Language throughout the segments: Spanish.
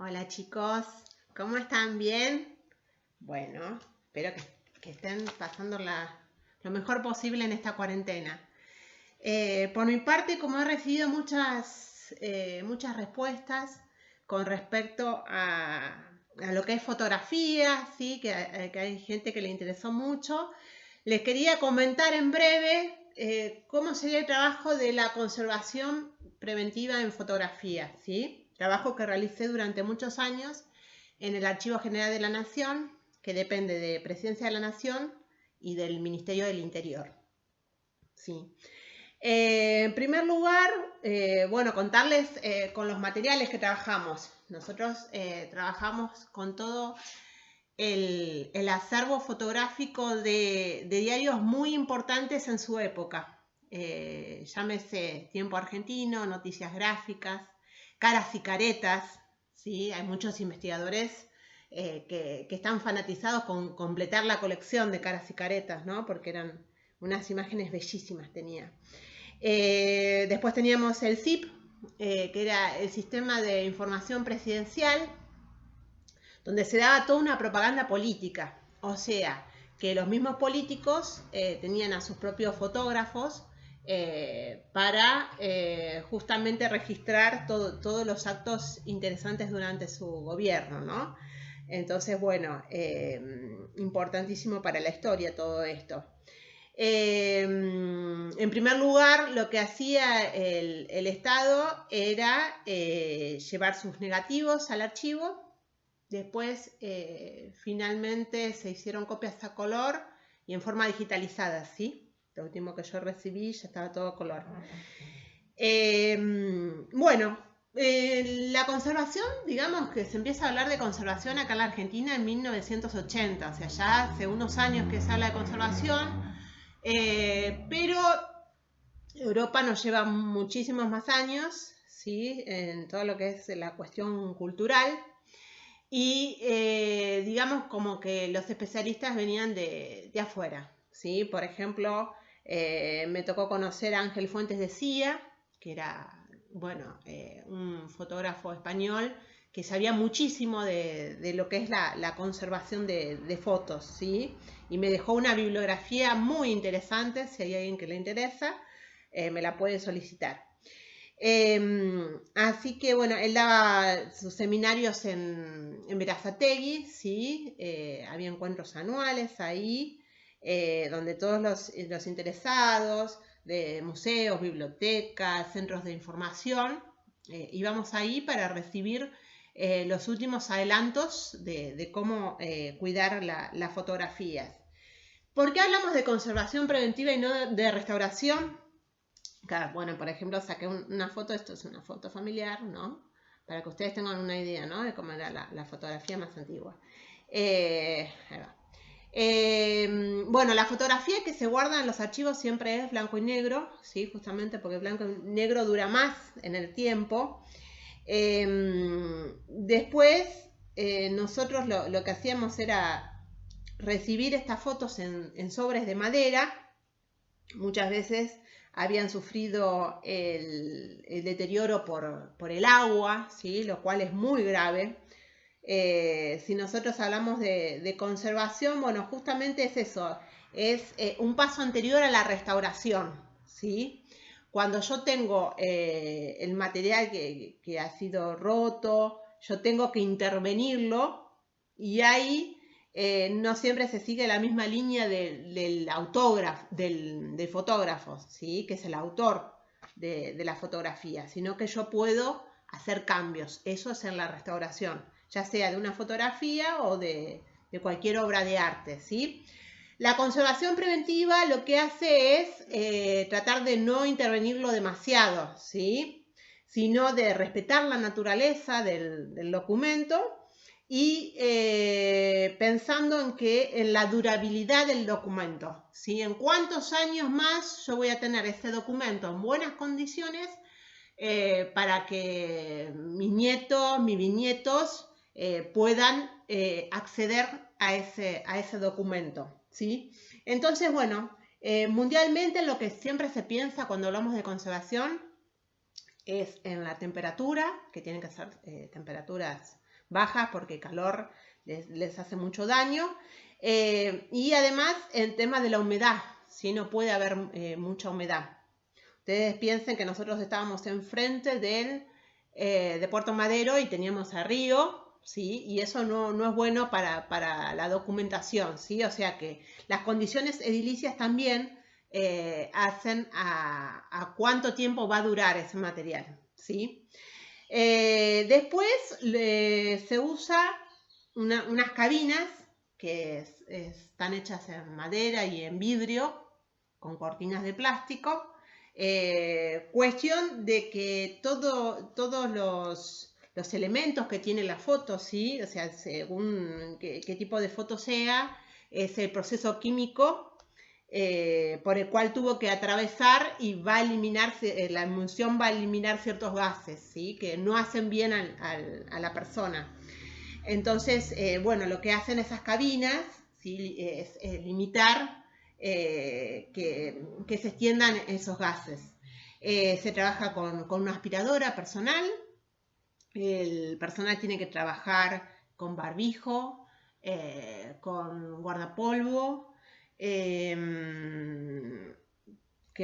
Hola chicos, ¿cómo están? ¿Bien? Bueno, espero que estén pasando lo mejor posible en esta cuarentena. Por mi parte, como he recibido muchas respuestas con respecto a lo que es fotografía, ¿sí? que hay gente que le interesó mucho, les quería comentar en breve cómo sería el trabajo de la conservación preventiva en fotografía, ¿sí? Trabajo que realicé durante muchos años en el Archivo General de la Nación, que depende de Presidencia de la Nación y del Ministerio del Interior. Sí. En primer lugar, bueno, contarles con los materiales que trabajamos. Nosotros trabajamos con todo el acervo fotográfico de diarios muy importantes en su época. Llámese Tiempo Argentino, Noticias Gráficas, Caras y Caretas, ¿sí? Hay muchos investigadores que están fanatizados con completar la colección de Caras y Caretas, ¿no? Porque eran unas imágenes bellísimas tenía. Después teníamos el SIP, que era el Sistema de Información Presidencial, donde se daba toda una propaganda política. O sea, que los mismos políticos tenían a sus propios fotógrafos para justamente registrar todos los actos interesantes durante su gobierno, ¿no? Entonces, bueno, importantísimo para la historia todo esto. En primer lugar, lo que hacía el Estado era llevar sus negativos al archivo. Después, finalmente, se hicieron copias a color y en forma digitalizada, ¿sí? Lo último que yo recibí ya estaba todo a color. Bueno, la conservación, digamos que se empieza a hablar de conservación acá en la Argentina en 1980, o sea, ya hace unos años que se habla de conservación, pero Europa nos lleva muchísimos más años, ¿sí? En todo lo que es la cuestión cultural. Y digamos como que los especialistas venían de afuera, ¿sí? Por ejemplo, me tocó conocer a Ángel Fuentes de Cía, que era, bueno, un fotógrafo español que sabía muchísimo de lo que es la conservación de fotos, ¿sí? Y me dejó una bibliografía muy interesante, si hay alguien que le interesa, me la puede solicitar. Así que bueno, él daba sus seminarios en Berazategui, ¿sí? Había encuentros anuales ahí, donde todos los interesados de museos, bibliotecas, centros de información, íbamos ahí para recibir los últimos adelantos de cómo cuidar las fotografías. ¿Por qué hablamos de conservación preventiva y no de restauración? Claro, bueno, por ejemplo, saqué una foto, esto es una foto familiar, ¿no? Para que ustedes tengan una idea, ¿no? De cómo era la fotografía más antigua. Ahí va. Bueno, la fotografía que se guarda en los archivos siempre es blanco y negro, ¿sí? Justamente porque blanco y negro dura más en el tiempo. Después, nosotros lo que hacíamos era recibir estas fotos en sobres de madera. Muchas veces habían sufrido el deterioro por el agua, ¿sí? Lo cual es muy grave. Si nosotros hablamos de conservación, bueno, justamente es eso, es un paso anterior a la restauración, ¿sí? Cuando yo tengo el material que ha sido roto, yo tengo que intervenirlo y ahí no siempre se sigue la misma línea del fotógrafo, ¿sí? Que es el autor de la fotografía, sino que yo puedo hacer cambios. Eso es en la restauración, ya sea de una fotografía o de cualquier obra de arte, ¿sí? La conservación preventiva lo que hace es tratar de no intervenirlo demasiado, ¿sí? Sino de respetar la naturaleza del documento y pensando en la durabilidad del documento, ¿sí? En cuántos años más yo voy a tener este documento en buenas condiciones para que mis nietos, mis bisnietos puedan acceder a ese documento, ¿sí? Entonces, bueno, mundialmente lo que siempre se piensa cuando hablamos de conservación es en la temperatura, que tienen que ser temperaturas bajas porque calor les hace mucho daño. Y además el tema de la humedad, ¿sí? No puede haber mucha humedad. Ustedes piensen que nosotros estábamos enfrente de Puerto Madero y teníamos a río, ¿sí? Y eso no es bueno para la documentación, ¿sí? O sea que las condiciones edilicias también hacen a cuánto tiempo va a durar ese material, ¿sí? Después se usa unas cabinas que están hechas en madera y en vidrio, con cortinas de plástico. Cuestión de que todos los elementos que tiene la foto, ¿sí? O sea, según qué tipo de foto sea, es el proceso químico por el cual tuvo que atravesar y va a eliminar, la emulsión va a eliminar ciertos gases, ¿sí? Que no hacen bien a la persona. Entonces, bueno, lo que hacen esas cabinas, ¿sí? es limitar que se extiendan esos gases. Se trabaja con una aspiradora personal. El personal tiene que trabajar con barbijo, con guardapolvo. ¿Qué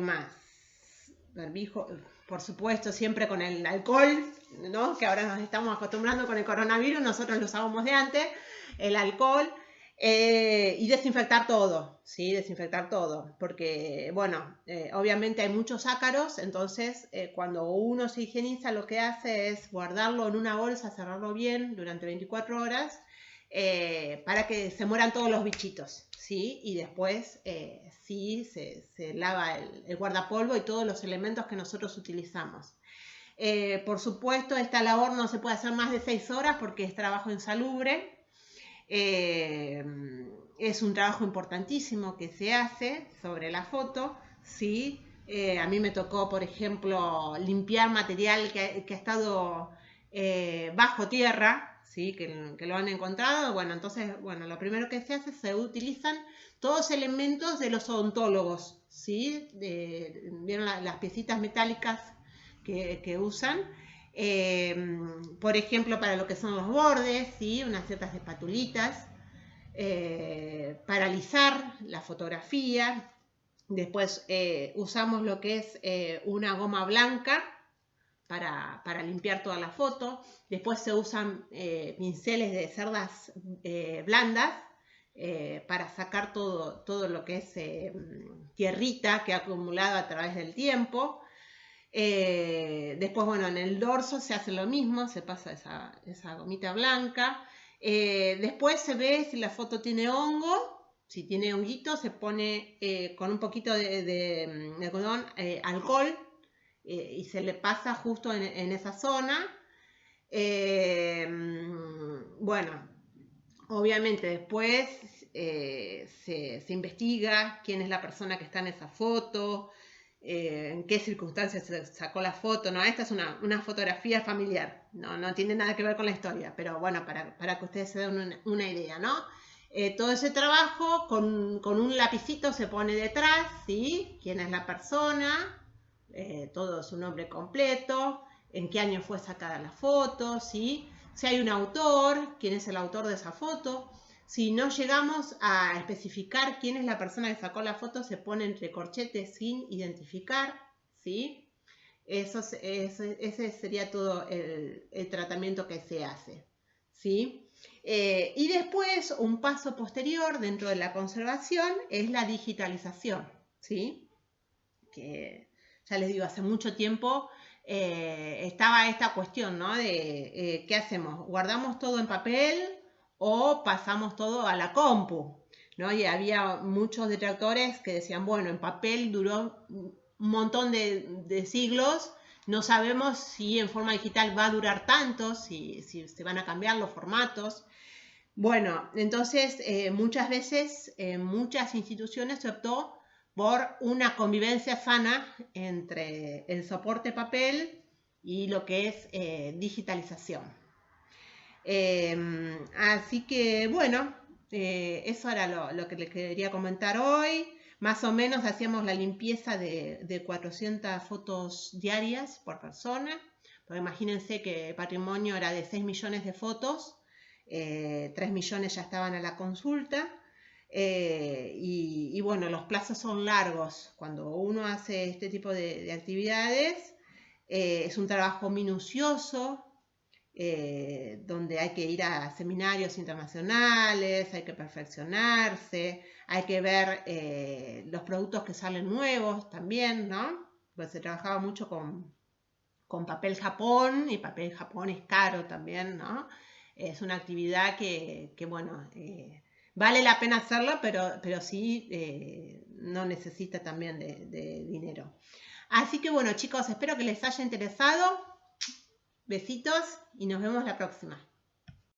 más? Barbijo, por supuesto, siempre con el alcohol, ¿no? Que ahora nos estamos acostumbrando con el coronavirus, nosotros lo usábamos de antes, el alcohol. Y desinfectar todo, ¿sí? Desinfectar todo, porque, bueno, obviamente hay muchos ácaros, entonces cuando uno se higieniza lo que hace es guardarlo en una bolsa, cerrarlo bien durante 24 horas para que se mueran todos los bichitos, ¿sí? Y después sí se lava el guardapolvo y todos los elementos que nosotros utilizamos. Por supuesto, esta labor no se puede hacer más de 6 horas porque es trabajo insalubre. Es un trabajo importantísimo que se hace sobre la foto, ¿sí? A mí me tocó, por ejemplo, limpiar material que ha estado bajo tierra, ¿sí? Que lo han encontrado. Bueno, entonces, bueno, lo primero que se hace, se utilizan todos elementos de los odontólogos, ¿sí? ¿Vieron las piecitas metálicas que usan? Por ejemplo, para lo que son los bordes, ¿sí? Unas ciertas espatulitas, para alisar la fotografía. Después usamos lo que es una goma blanca para limpiar toda la foto. Después se usan pinceles de cerdas blandas para sacar todo lo que es tierrita que ha acumulado a través del tiempo. Después, bueno, en el dorso se hace lo mismo, se pasa esa gomita blanca. Después se ve si la foto tiene hongo. Si tiene honguito, se pone con un poquito de algodón, alcohol, y se le pasa justo en esa zona. Bueno, obviamente después se investiga quién es la persona que está en esa foto, en qué circunstancias se sacó la foto. No, esta es una fotografía familiar, no tiene nada que ver con la historia, pero bueno, para que ustedes se den una idea, ¿no? Todo ese trabajo con un lapicito se pone detrás, ¿sí? ¿Quién es la persona? Todo su nombre completo, en qué año fue sacada la foto, ¿sí? Si hay un autor, quién es el autor de esa foto. Si no llegamos a especificar quién es la persona que sacó la foto, se pone entre corchetes sin identificar, ¿sí? Ese sería todo el tratamiento que se hace, ¿sí? Y después, un paso posterior dentro de la conservación es la digitalización, ¿sí? Que ya les digo, hace mucho tiempo estaba esta cuestión, ¿no? De ¿qué hacemos? ¿Guardamos todo en papel o pasamos todo a la compu? ¿No? Y había muchos detractores que decían, bueno, en papel duró un montón de siglos, no sabemos si en forma digital va a durar tanto, si se van a cambiar los formatos. Bueno, entonces muchas veces en muchas instituciones se optó por una convivencia sana entre el soporte papel y lo que es digitalización. Así que bueno, eso era lo que les quería comentar hoy. Más o menos hacíamos la limpieza de 400 fotos diarias por persona. Porque imagínense que el patrimonio era de 6 millones de fotos, 3 millones ya estaban a la consulta, y bueno, los plazos son largos. Cuando uno hace este tipo de actividades, es un trabajo minucioso, donde hay que ir a seminarios internacionales, hay que perfeccionarse, hay que ver los productos que salen nuevos también, ¿no? Pues se trabajaba mucho con papel Japón, y papel Japón es caro también, ¿no? Es una actividad que bueno, vale la pena hacerla, pero sí no necesita también de dinero. Así que bueno, chicos, espero que les haya interesado. Besitos y nos vemos la próxima.